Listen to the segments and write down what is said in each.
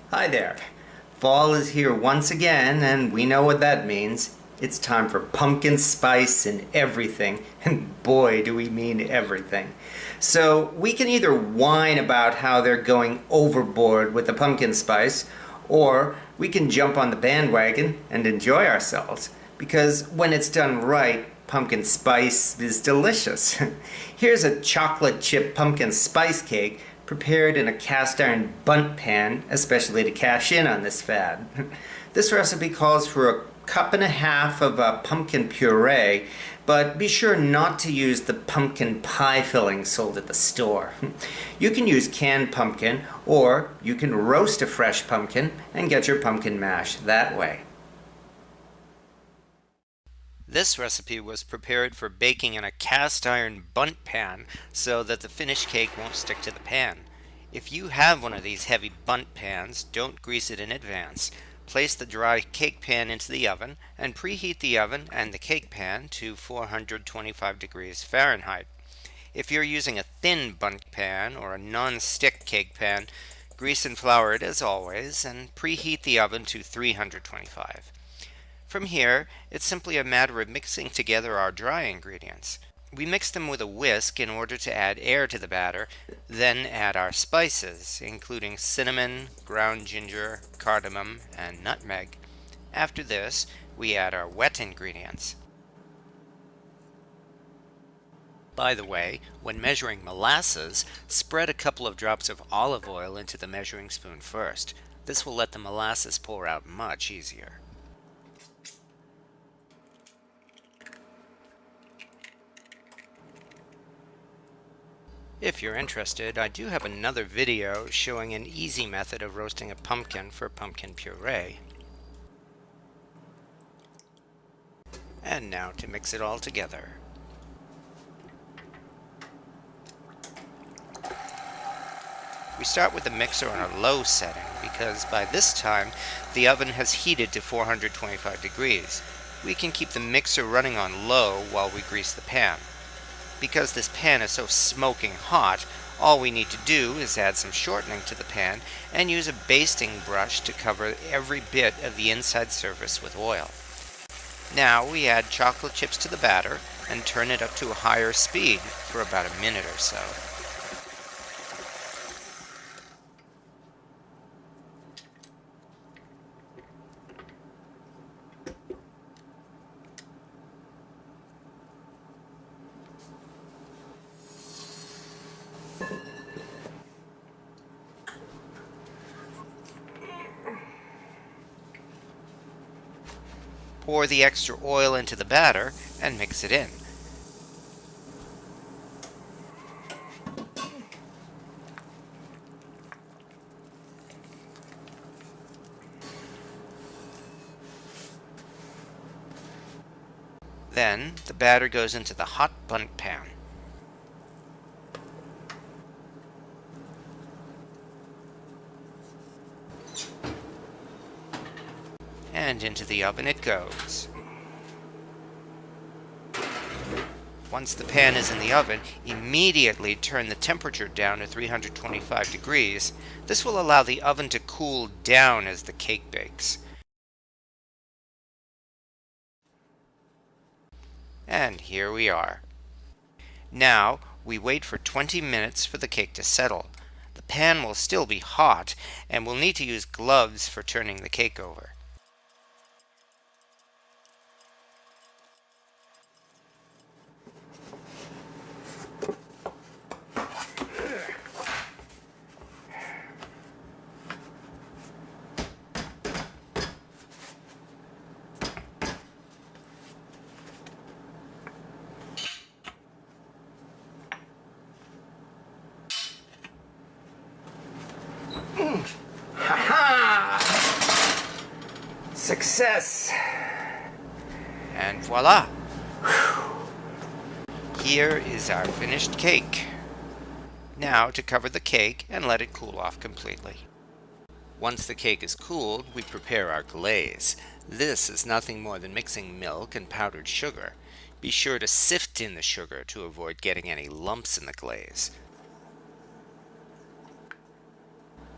Hi there. Fall is here once again, and we know what that means. It's time for pumpkin spice and everything, and boy, do we mean everything. So we can either whine about how they're going overboard with the pumpkin spice, or we can jump on the bandwagon and enjoy ourselves, because when it's done right, pumpkin spice is delicious. Here's a chocolate chip pumpkin spice cake prepared in a cast iron bundt pan, especially to cash in on this fad. This recipe calls for a cup and a half of pumpkin puree, but be sure not to use the pumpkin pie filling sold at the store. You can use canned pumpkin, or you can roast a fresh pumpkin and get your pumpkin mash that way. This recipe was prepared for baking in a cast iron bundt pan so that the finished cake won't stick to the pan. If you have one of these heavy bundt pans, don't grease it in advance. Place the dry cake pan into the oven and preheat the oven and the cake pan to 425 degrees Fahrenheit. If you're using a thin bundt pan or a non-stick cake pan, grease and flour it as always and preheat the oven to 325. From here, it's simply a matter of mixing together our dry ingredients. We mix them with a whisk in order to add air to the batter, then add our spices, including cinnamon, ground ginger, cardamom, and nutmeg. After this, we add our wet ingredients. By the way, when measuring molasses, spread a couple of drops of olive oil into the measuring spoon first. This will let the molasses pour out much easier. If you're interested, I do have another video showing an easy method of roasting a pumpkin for pumpkin puree. And now to mix it all together. We start with the mixer on a low setting because by this time the oven has heated to 425 degrees. We can keep the mixer running on low while we grease the pan. Because this pan is so smoking hot, all we need to do is add some shortening to the pan and use a basting brush to cover every bit of the inside surface with oil. Now we add chocolate chips to the batter and turn it up to a higher speed for about a minute or so. Pour the extra oil into the batter and mix it in. Then the batter goes into the hot bundt pan. And into the oven it goes. Once the pan is in the oven, immediately turn the temperature down to 325 degrees. This will allow the oven to cool down as the cake bakes. And here we are. Now we wait for 20 minutes for the cake to settle. The pan will still be hot, and we'll need to use gloves for turning the cake over. Ha-ha! Success! And voila! Here is our finished cake. Now to cover the cake and let it cool off completely. Once the cake is cooled, we prepare our glaze. This is nothing more than mixing milk and powdered sugar. Be sure to sift in the sugar to avoid getting any lumps in the glaze.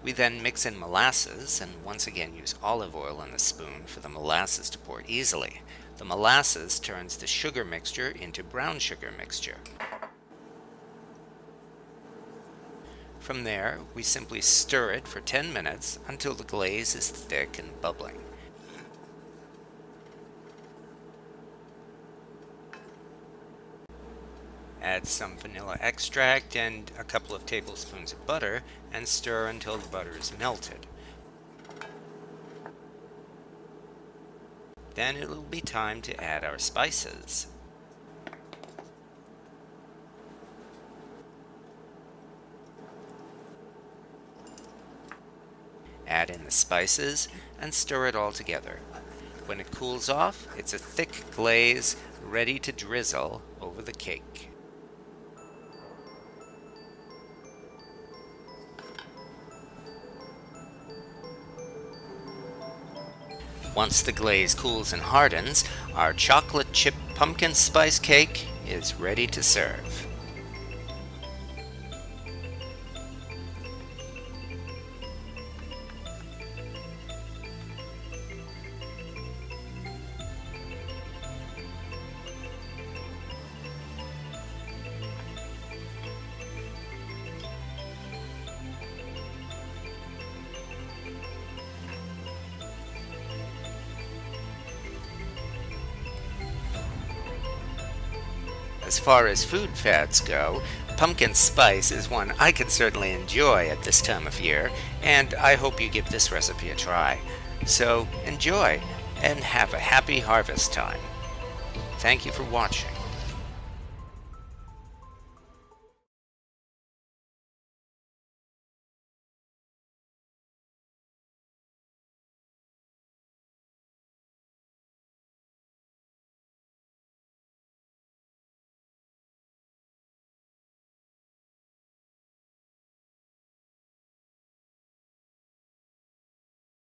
We then mix in molasses, and once again use olive oil in the spoon for the molasses to pour easily. The molasses turns the sugar mixture into brown sugar mixture. From there, we simply stir it for 10 minutes until the glaze is thick and bubbling. Add some vanilla extract and a couple of tablespoons of butter and stir until the butter is melted. Then it will be time to add our spices. Add in the spices and stir it all together. When it cools off, it's a thick glaze ready to drizzle over the cake. Once the glaze cools and hardens, our chocolate chip pumpkin spice cake is ready to serve. As far as food fads go, pumpkin spice is one I can certainly enjoy at this time of year, and I hope you give this recipe a try. So enjoy, and have a happy harvest time. Thank you for watching.